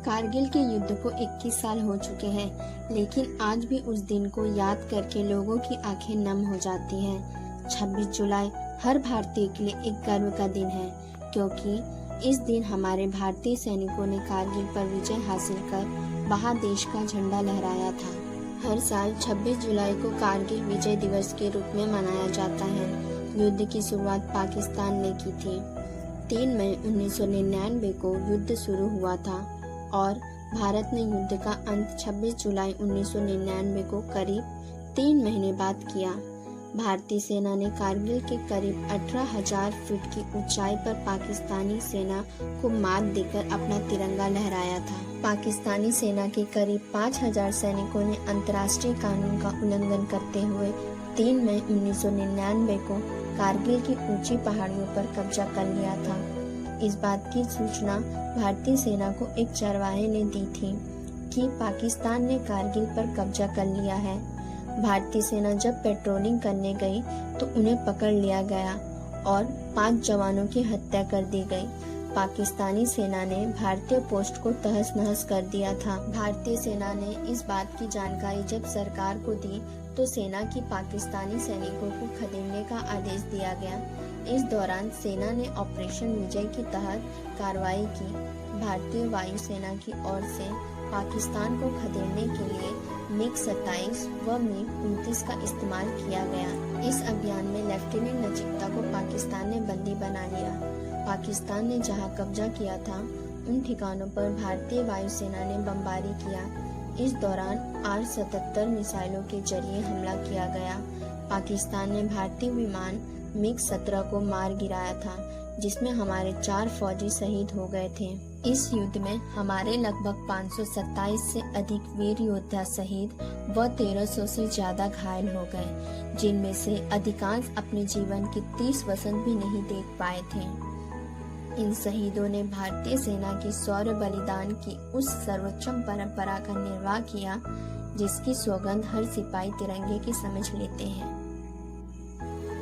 कारगिल के युद्ध को 21 साल हो चुके हैं, लेकिन आज भी उस दिन को याद करके लोगों की आंखें नम हो जाती हैं। 26 जुलाई हर भारतीय के लिए एक गर्व का दिन है, क्योंकि इस दिन हमारे भारतीय सैनिकों ने कारगिल पर विजय हासिल कर वहां देश का झंडा लहराया था। हर साल 26 जुलाई को कारगिल विजय दिवस के रूप में मनाया जाता है। युद्ध की शुरुआत पाकिस्तान ने की थी। 3 मई 1999 को युद्ध शुरू हुआ था और भारत ने युद्ध का अंत 26 जुलाई 1999 को करीब 3 महीने बाद किया। भारतीय सेना ने कारगिल के करीब 18,000 फीट की ऊंचाई पर पाकिस्तानी सेना को मात देकर अपना तिरंगा लहराया था। पाकिस्तानी सेना के करीब 5,000 सैनिकों ने अंतर्राष्ट्रीय कानून का उल्लंघन करते हुए 3 मई 1999 को कारगिल की ऊंची पहाड़ियों पर कब्जा कर लिया था। इस बात की सूचना भारतीय सेना को एक चरवाहे ने दी थी कि पाकिस्तान ने कारगिल पर कब्जा कर लिया है। भारतीय सेना जब पेट्रोलिंग करने गई तो उन्हें पकड़ लिया गया और 5 जवानों की हत्या कर दी गई। पाकिस्तानी सेना ने भारतीय पोस्ट को तहस नहस कर दिया था। भारतीय सेना ने इस बात की जानकारी जब सरकार को दी तो सेना की पाकिस्तानी सैनिकों को खदेड़ने का आदेश दिया गया। इस दौरान सेना ने ऑपरेशन विजय के तहत कार्रवाई की। भारतीय वायुसेना की ओर से पाकिस्तान को खदेड़ने के लिए MiG-27 व MiG-29 का इस्तेमाल किया गया। इस अभियान में लेफ्टिनेंट नचिकेता को पाकिस्तान ने बंदी बना लिया। पाकिस्तान ने जहां कब्जा किया था उन ठिकानों पर भारतीय वायुसेना ने बमबारी किया। इस दौरान R-77 मिसाइलों के जरिए हमला किया गया। पाकिस्तान ने भारतीय विमान MiG-17 को मार गिराया था, जिसमें हमारे 4 फौजी शहीद हो गए थे। इस युद्ध में हमारे लगभग 527 से अधिक वीर योद्धा शहीद व 1300 से ज्यादा घायल हो गए, जिनमें से अधिकांश अपने जीवन के 30 वसंत भी नहीं देख पाए थे। इन शहीदों ने भारतीय सेना की शौर्य बलिदान की उस सर्वोच्चम परंपरा का निर्वाह किया, जिसकी सौगंध हर सिपाही तिरंगे की समझ लेते हैं।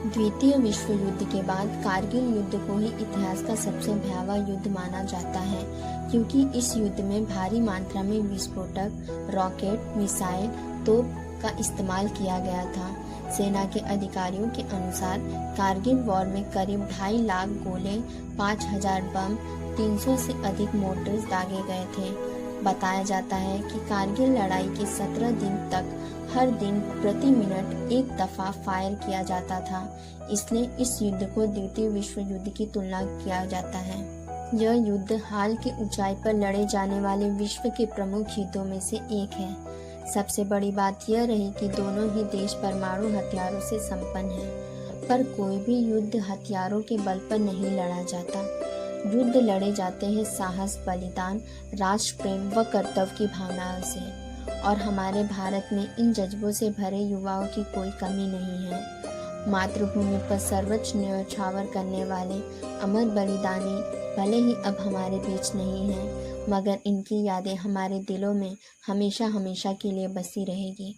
द्वितीय विश्व युद्ध के बाद कारगिल युद्ध को ही इतिहास का सबसे भयावह युद्ध माना जाता है, क्योंकि इस युद्ध में भारी मात्रा में विस्फोटक, रॉकेट, मिसाइल, तोप का इस्तेमाल किया गया था। सेना के अधिकारियों के अनुसार कारगिल वॉर में करीब 2.5 लाख गोले, 5,000 बम, 300 से अधिक मोर्टार्स दागे गए थे। बताया जाता है कि कारगिल लड़ाई के 17 दिन तक हर दिन प्रति मिनट 1 दफा फायर किया जाता था, इसलिए इस युद्ध को द्वितीय विश्व युद्ध की तुलना किया जाता है। यह युद्ध हाल की ऊंचाई पर लड़े जाने वाले विश्व के प्रमुख युद्धों में से एक है। सबसे बड़ी बात यह रही कि दोनों ही देश परमाणु हथियारों से संपन्न हैं, पर कोई भी युद्ध हथियारों के बल पर नहीं लड़ा जाता। युद्ध लड़े जाते हैं साहस, बलिदान, राष्ट्र प्रेम व कर्तव्य की भावनाओं से, और हमारे भारत में इन जज्बों से भरे युवाओं की कोई कमी नहीं है। मातृभूमि पर सर्वोच्च न्योछावर करने वाले अमर बलिदानी भले ही अब हमारे बीच नहीं हैं, मगर इनकी यादें हमारे दिलों में हमेशा हमेशा के लिए बसी रहेगी।